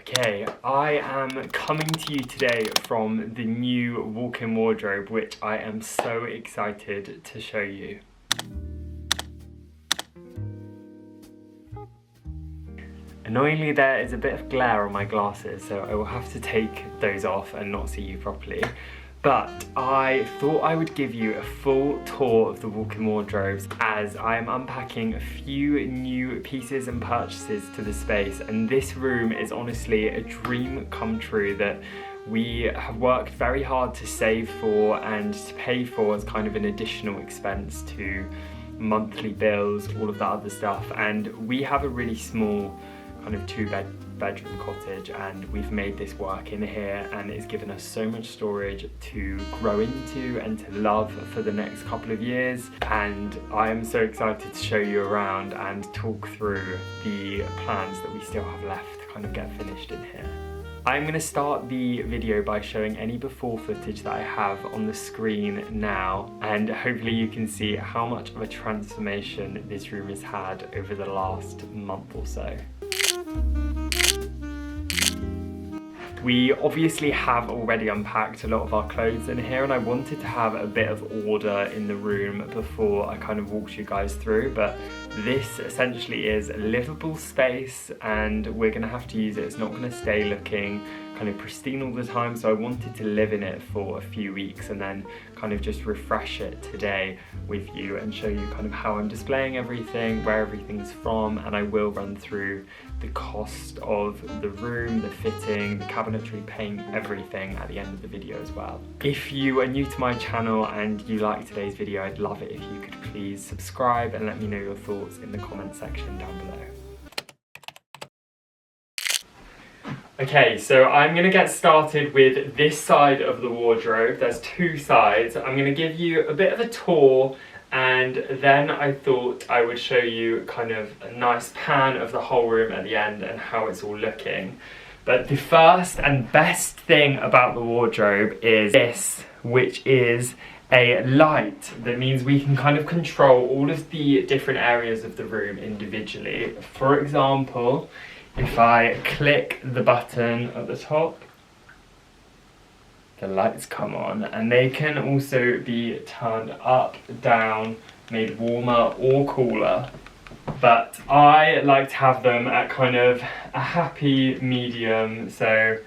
Okay, I am coming to you today from the new walk-in wardrobe, which I am so excited to show you. Annoyingly, there is a bit of glare on my glasses, so I will have to take those off and not see you properly. But I thought I would give you a full tour of the walk-in wardrobes as I am unpacking a few new pieces and purchases to the space, and this room is honestly a dream come true that we have worked very hard to save for and to pay for as kind of an additional expense to monthly bills, all of that other stuff. And we have a really small kind of two-bedroom cottage, and we've made this work in here, and it's given us so much storage to grow into and to love for the next couple of years. And I am so excited to show you around and talk through the plans that we still have left to kind of get finished in here. I'm going to start the video by showing any before footage that I have on the screen now, and hopefully you can see how much of a transformation this room has had over the last month or so. We obviously have already unpacked a lot of our clothes in here, and I wanted to have a bit of order in the room before I kind of walked you guys through, but this essentially is a livable space and we're going to have to use it. It's not going to stay looking kind of pristine all the time, so I wanted to live in it for a few weeks and then kind of just refresh it today with you and show you kind of how I'm displaying everything, where everything's from, and I will run through the cost of the room, the fitting, the cabinetry, paint, everything at the end of the video as well. If you are new to my channel and you like today's video, I'd love it if you could please subscribe and let me know your thoughts in the comment section down below. Okay, so I'm going to get started with this side of the wardrobe. There's two sides. I'm going to give you a bit of a tour, and then I thought I would show you kind of a nice pan of the whole room at the end and how it's all looking. But the first and best thing about the wardrobe is this, which is a light that means we can kind of control all of the different areas of the room individually. For example, if I click the button at the top, the lights come on, and they can also be turned up, down, made warmer or cooler. But I like to have them at kind of a happy medium, so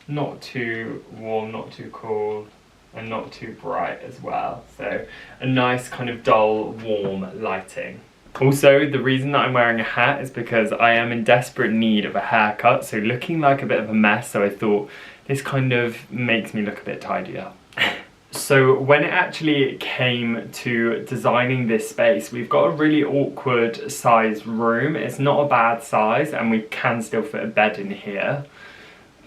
not too warm, not too cool, and not too bright as well. So a nice kind of dull, warm lighting. Also, the reason that I'm wearing a hat is because I am in desperate need of a haircut, so looking like a bit of a mess, so I thought this kind of makes me look a bit tidier. So when it actually came to designing this space, we've got a really awkward sized room. It's not a bad size and we can still fit a bed in here,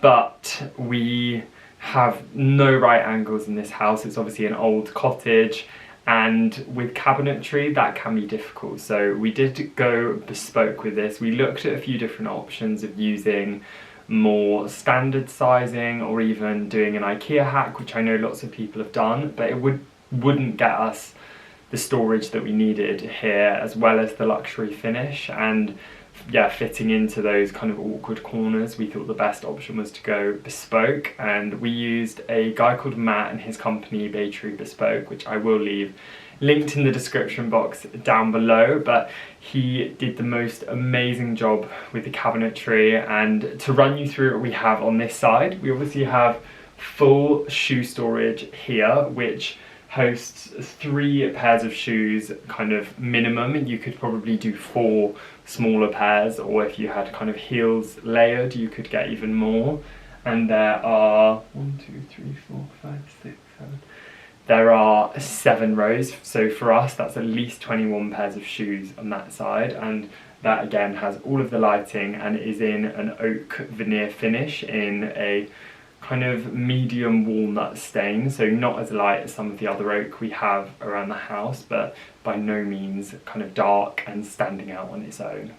but we have no right angles in this house. It's obviously an old cottage, and with cabinetry that can be difficult, so we did go bespoke with this. We looked at a few different options of using more standard sizing or even doing an IKEA hack, which I know lots of people have done, but it wouldn't get us the storage that we needed here, as well as the luxury finish. And yeah, fitting into those kind of awkward corners, we thought the best option was to go bespoke, and we used a guy called Matt and his company Bay Tree Bespoke, which I will leave linked in the description box down below. But he did the most amazing job with the cabinetry, and to run you through what we have on this side, we obviously have full shoe storage here, which hosts 3 pairs of shoes kind of minimum. You could probably do 4 smaller pairs, or if you had kind of heels layered you could get even more. And there are 1, 2, 3, 4, 5, 6, 7. There are 7 rows, so for us that's at least 21 pairs of shoes on that side, and that again has all of the lighting and is in an oak veneer finish in a kind of medium walnut stain, so not as light as some of the other oak we have around the house, but by no means kind of dark and standing out on its own.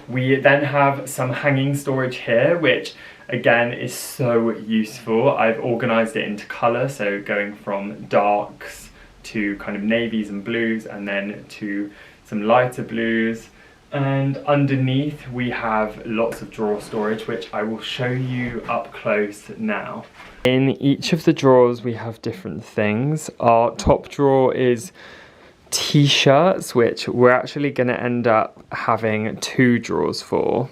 We then have some hanging storage here, which again is so useful. I've organised it into colour, so going from darks to kind of navies and blues, and then to some lighter blues, And underneath we have lots of drawer storage, which I will show you up close now. In each of the drawers we have different things. Our top drawer is t-shirts, which we're actually going to end up having 2 drawers for.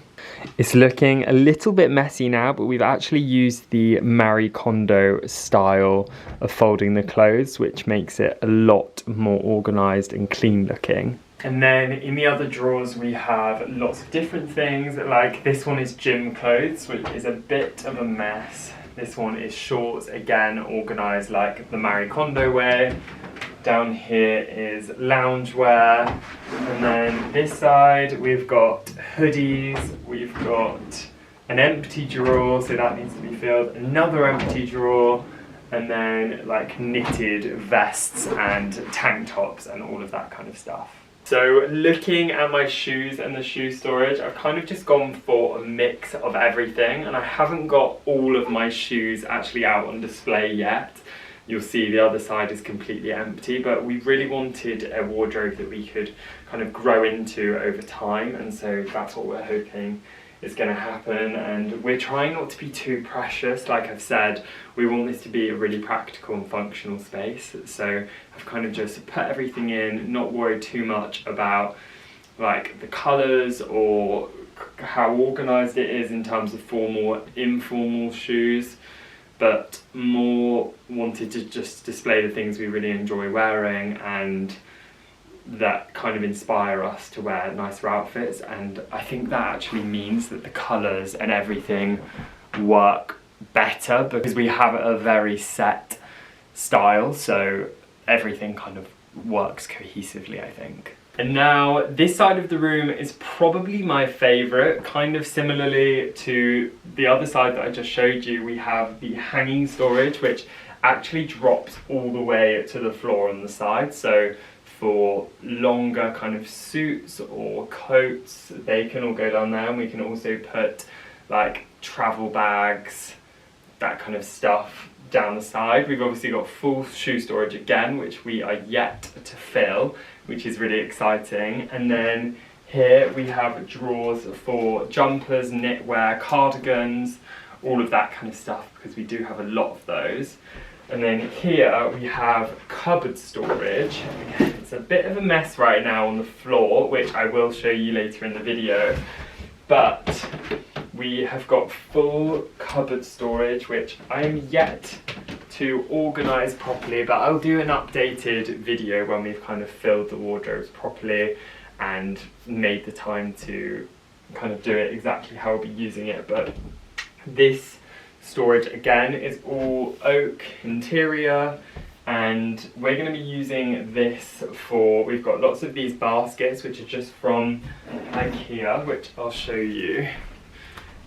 It's looking a little bit messy now, but we've actually used the Marie Kondo style of folding the clothes, which makes it a lot more organised and clean looking. And then in the other drawers we have lots of different things, like this one is gym clothes, which is a bit of a mess. This one is shorts, again organised like the Marie Kondo way. Down here is loungewear, and then this side we've got hoodies, we've got an empty drawer, so that needs to be filled, another empty drawer, and then like knitted vests and tank tops and all of that kind of stuff. So looking at my shoes and the shoe storage, I've kind of just gone for a mix of everything, and I haven't got all of my shoes actually out on display yet. You'll see the other side is completely empty, but we really wanted a wardrobe that we could kind of grow into over time, and so that's what we're hoping is going to happen. And we're trying not to be too precious. Like I've said, we want this to be a really practical and functional space, so I've kind of just put everything in, not worried too much about like the colours or how organised it is in terms of formal, informal shoes, but more wanted to just display the things we really enjoy wearing and that kind of inspire us to wear nicer outfits. And I think that actually means that the colours and everything work better because we have a very set style, so everything kind of works cohesively, I think. And now this side of the room is probably my favourite. Kind of similarly to the other side that I just showed you, we have the hanging storage, which actually drops all the way to the floor on the side. So for longer kind of suits or coats, they can all go down there, and we can also put like travel bags, that kind of stuff down the side. We've obviously got full shoe storage again, which we are yet to fill, which is really exciting. And then here we have drawers for jumpers, knitwear, cardigans, all of that kind of stuff, because we do have a lot of those. And then here we have cupboard storage. Again, it's a bit of a mess right now on the floor, which I will show you later in the video, but we have got full cupboard storage, which I am yet to organise properly, but I'll do an updated video when we've kind of filled the wardrobes properly and made the time to kind of do it exactly how I'll be using it. But this storage again is all oak interior, and we're going to be using this for, we've got lots of these baskets which are just from IKEA, which I'll show you,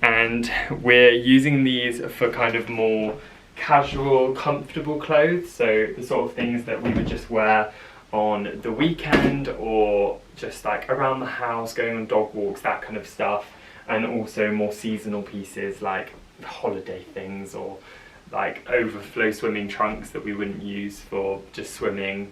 and we're using these for kind of more casual, comfortable clothes, so the sort of things that we would just wear on the weekend or just like around the house, going on dog walks, that kind of stuff, and also more seasonal pieces like holiday things or like overflow swimming trunks that we wouldn't use for just swimming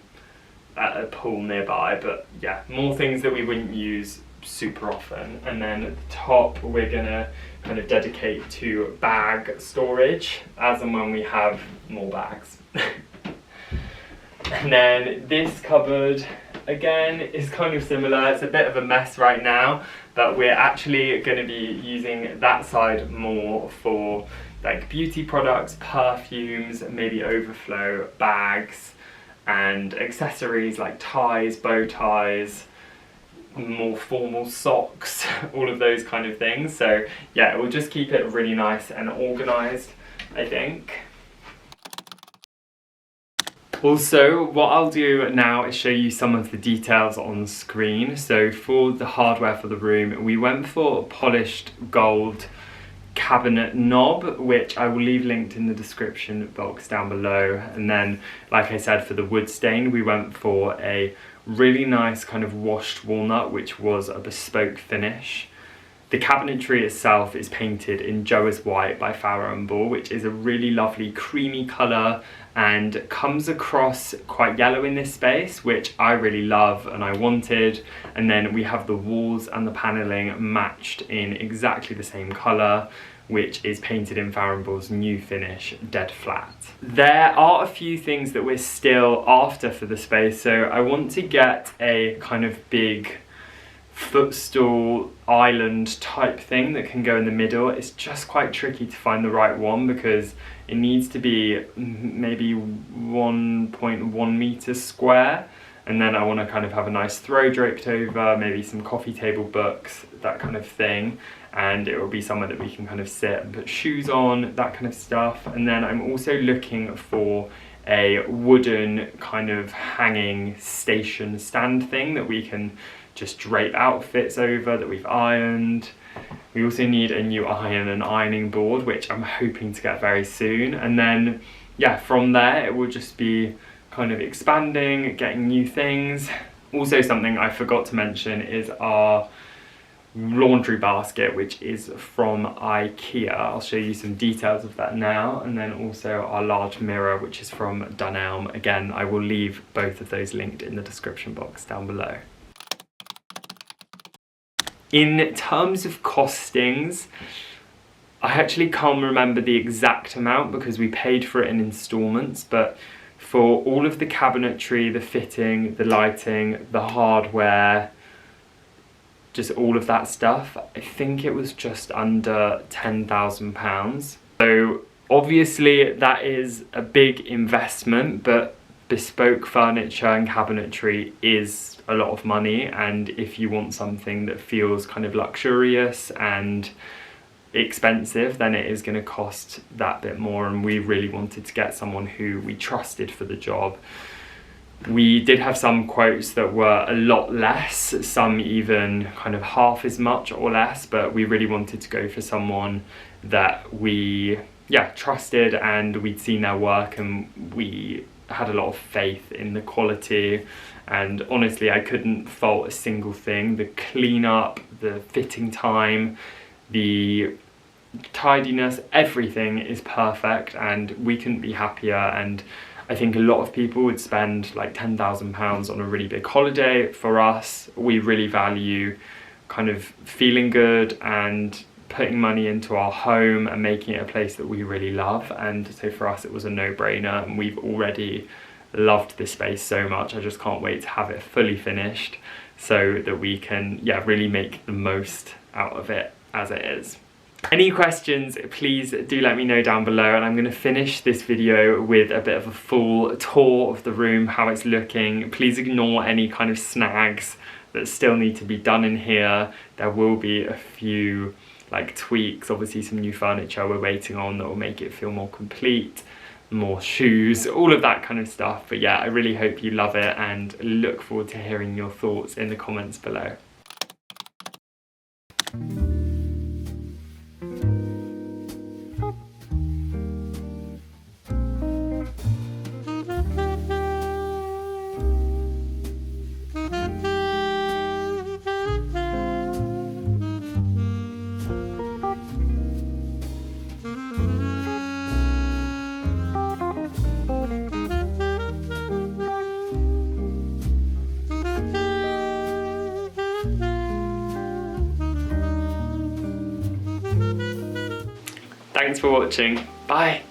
at a pool nearby, but yeah, more things that we wouldn't use super often. And then at the top we're gonna kind of dedicate to bag storage as and when we have more bags. And then this cupboard again is kind of similar. It's a bit of a mess right now, but we're actually going to be using that side more for like beauty products, perfumes, maybe overflow bags and accessories like ties, bow ties, more formal socks, all of those kind of things. So yeah, we'll just keep it really nice and organised, I think. Also, what I'll do now is show you some of the details on screen. So for the hardware for the room, we went for a polished gold cabinet knob, which I will leave linked in the description box down below. And then, like I said, for the wood stain, we went for a really nice kind of washed walnut, which was a bespoke finish. The cabinetry itself is painted in Joas White by Farrow & Ball, which is a really lovely creamy colour and comes across quite yellow in this space, which I really love and I wanted. And then we have the walls and the panelling matched in exactly the same colour, which is painted in Farrow & Ball's new finish, Dead Flat. There are a few things that we're still after for the space, so I want to get a kind of big footstool island type thing that can go in the middle. It's just quite tricky to find the right one because it needs to be maybe 1.1 meters square, and then I want to kind of have a nice throw draped over, maybe some coffee table books, that kind of thing, and it will be somewhere that we can kind of sit and put shoes on, that kind of stuff. And then I'm also looking for a wooden kind of hanging station stand thing that we can just drape outfits over that we've ironed. We also need a new iron and ironing board, which I'm hoping to get very soon. And then, yeah, from there it will just be kind of expanding, getting new things. Also, something I forgot to mention is our laundry basket, which is from IKEA. I'll show you some details of that now. And then also our large mirror, which is from Dunelm. Again, I will leave both of those linked in the description box down below. In terms of costings, I actually can't remember the exact amount because we paid for it in installments, but for all of the cabinetry, the fitting, the lighting, the hardware, just all of that stuff, I think it was just under £10,000. So obviously that is a big investment, but bespoke furniture and cabinetry is a lot of money, and if you want something that feels kind of luxurious and expensive, then it is going to cost that bit more, and we really wanted to get someone who we trusted for the job. We did have some quotes that were a lot less, some even kind of half as much or less, but we really wanted to go for someone that we trusted, and we'd seen their work and we had a lot of faith in the quality. And honestly, I couldn't fault a single thing. The cleanup, the fitting time, the tidiness, everything is perfect, and we couldn't be happier. And I think a lot of people would spend like £10,000 on a really big holiday. For us, we really value kind of feeling good and putting money into our home and making it a place that we really love. And so for us, it was a no-brainer, and we've already loved this space so much. I just can't wait to have it fully finished so that we can really make the most out of it as it is. Any questions, please do let me know down below, and I'm going to finish this video with a bit of a full tour of the room, how it's looking. Please ignore any kind of snags that still need to be done in here. There will be a few like tweaks, obviously some new furniture we're waiting on that will make it feel more complete, more shoes, all of that kind of stuff. But yeah, I really hope you love it and look forward to hearing your thoughts in the comments below. Thanks for watching. Bye.